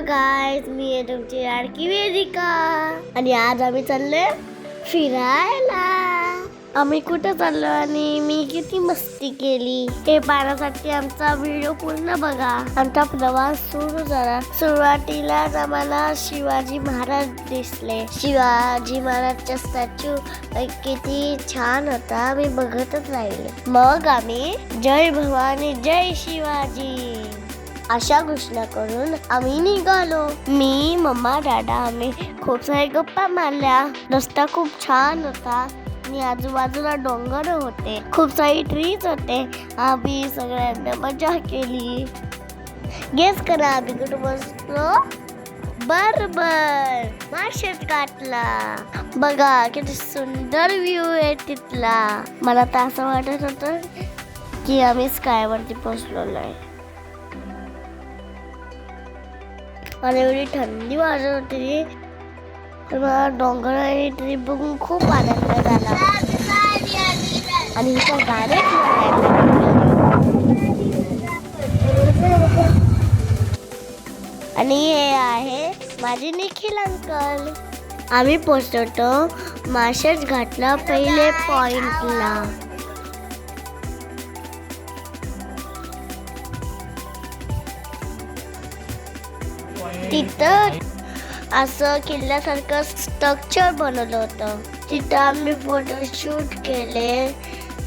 Guys, मी आहे तुमची लाडकी वेदिका आणि आज आम्ही चाललोय फिरायला. आम्ही कुठे चाललो आणि मी किती मस्ती केली हे पाहण्यासाठी आमचा व्हिडिओ पूर्ण बघा. आमचा प्रवास सुरू झाला. सुरुवातीलाच आम्हाला शिवाजी महाराज दिसले. शिवाजी महाराजचा स्टॅच्यू किती छान होता, आम्ही बघतच राहिले. मग आम्ही जय भवानी जय शिवाजी अशा घोषणा करून आम्ही निघालो. मी, मम्मा, दादा आम्ही खूप सारे गप्पा मारल्या. रस्ता खूप छान होता आणि आजूबाजूला डोंगर होते, खूप सारे ट्रीज होते. आम्ही सगळ्यांना मजा केली. गेस करा आम्ही कुठे बसलो? बरोबर, माळशेज घाटला. बघा किती सुंदर व्ह्यू आहे तिथला. मला तर असं वाटत होतं की आम्ही स्कायवरती पोहोचलो नाही. मला एवढी थंडी वाजत होती तर मला डोंगर आणि ट्री बघून खूप आनंद झाला. आणि इथं गाणे आणि हे आहे माझे निखिल अंकल. आम्ही पोहोचतो माळशेज घाटला पहिले पॉइंटला. तिथं असं किल्ल्यासारखं स्ट्रक्चर बनवलं होतं. तिथं आम्ही फोटोशूट केले,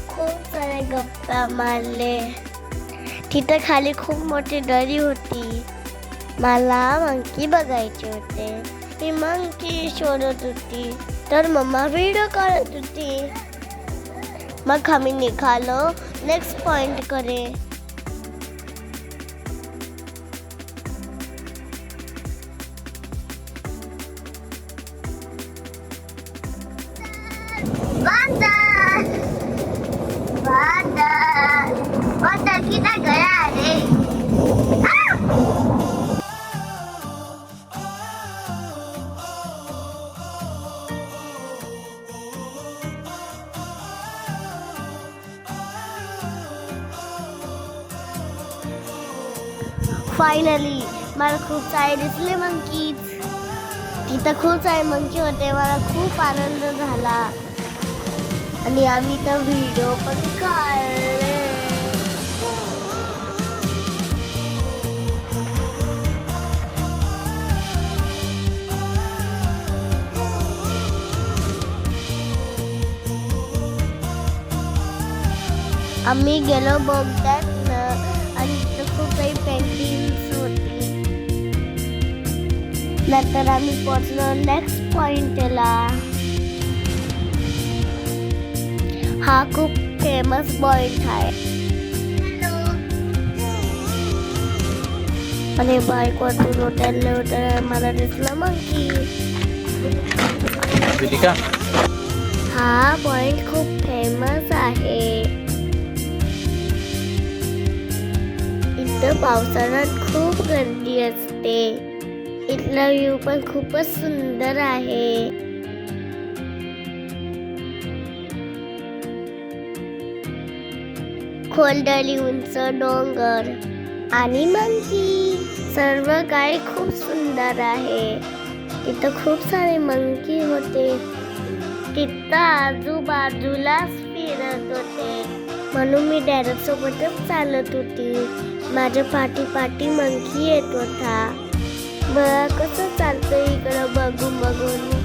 खूप सारे गप्पा मारले. तिथं खाली खूप मोठी दरी होती. मला मंकी बघायचे होते. मी मंकी शोधत होती तर मम्मा व्हिडिओ काढत होती. मग आम्ही निघालो नेक्स्ट पॉइंट कडे. किधर गया रे? फायनली मला खूप सारे दिसले मंकीज. तिथं खूप सारे मंकी होते. मला खूप आनंद झाला आणि आम्ही तर व्हिडिओ पण काढले. आम्ही गेलो बोगद्यात आणि तिथं खूप काही पेंटिंग्स होती. नंतर आम्ही पोहोचलो नेक्स्ट पॉइंटला. हा खूप फेमस पॉइंट आहे. आणि बाईक वरतून उतरले मला दिसलं मंकी. हा पॉइंट खूप फेमस आहे. इथं पावसाळ्यात खूप गर्दी असते. इथला व्ह्यू पण खूपच सुंदर आहे. खोलदरी, उंच डोंगर आणि मंकी, सर्व काही खूप सुंदर आहे. इथं खूप सारे मंकी होते. तिथं आजूबाजूलाच फिरत होते म्हणून मी डॅडा सोबतच चालत होती. माझ्या पाठी मंकी येत होता. बघा कसं चालतं इकडं बघून बघून.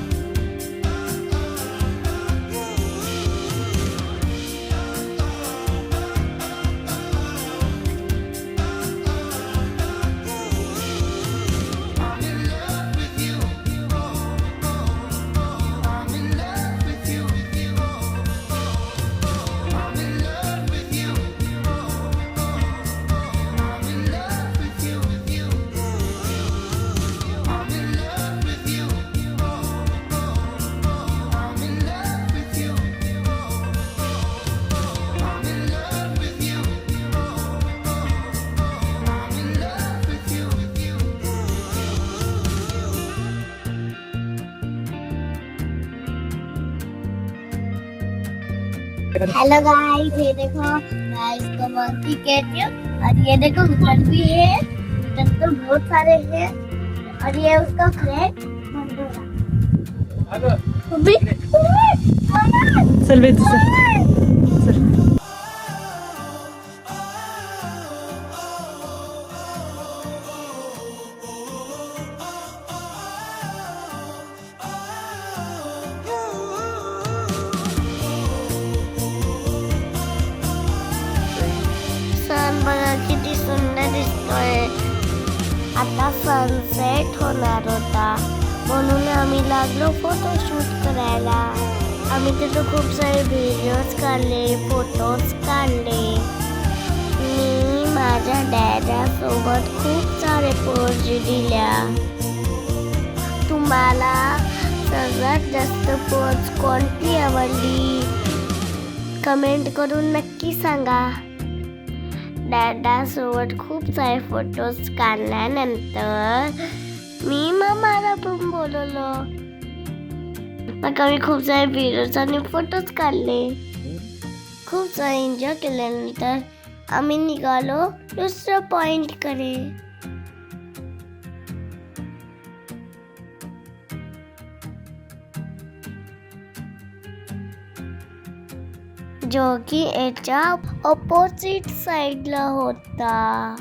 हेलो गाइस, ये देखो गाइस को मंकी कहती हूँ. और ये देखो उधर भी है. उधर तो बहुत सारे हैं. और ये उसका फ्रेंड चल वेदू चल. सन बघा किती सुंदर दिसतोय. आता सनसेट होणार होता म्हणून आम्ही लागलो फोटोशूट करायला. आम्ही तिथं खूप सारे व्हिडिओज काढले, फोटोज काढले. मी माझ्या डॅडासोबत खूप सारे पोज दिल्या. तुम्हाला सगळ्यात जास्त पोज कोणती आवडली कमेंट करून नक्की सांगा. डॅडासोबत खूप सारे फोटोज काढल्यानंतर मी मम्माला पण बोलवलं. मग आम्ही खूप सारे व्हिडिओज आणि फोटोज काढले. खूप सारे एन्जॉय केल्यानंतर आम्ही निघालो दुसऱ्या पॉइंटकडे. जो की याच्या ऑपोजिट साइडला होता.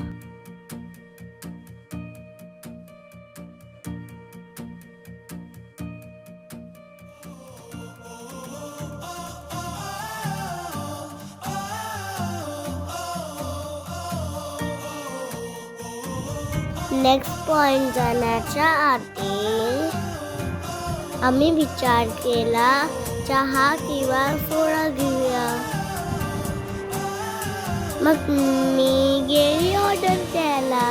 नेक्स्ट पॉइंट जाण्याच्या आधी आम्ही विचार केला चहा किंवा सोडा घेऊया. मग मी गेली ऑर्डर द्यायला.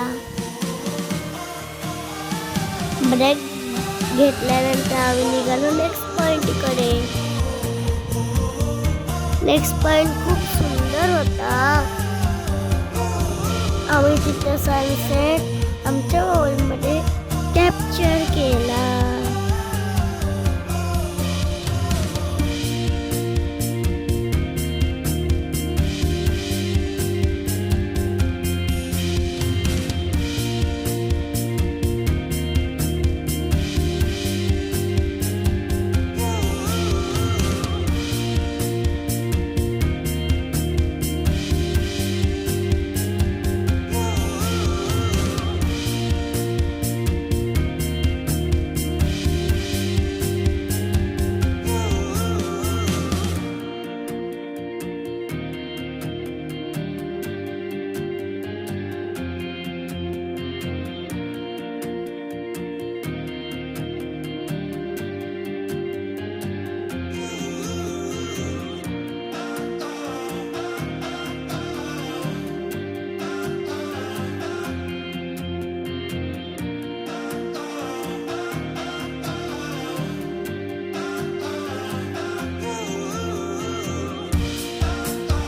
ब्रेक घेतल्यानंतर आम्ही निघालो नेक्स्ट पॉइंटकडे. नेक्स्ट पॉइंट खूप सुंदर होता. आम्ही तिथं सनसेट आमच्या मोबाईलमध्ये कॅप्चर केला.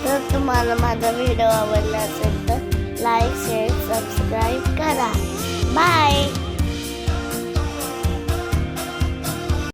तर तुम्हाला माझा व्हिडिओ आवडला असेल तर लाईक शेअर सबस्क्राईब करा. बाय.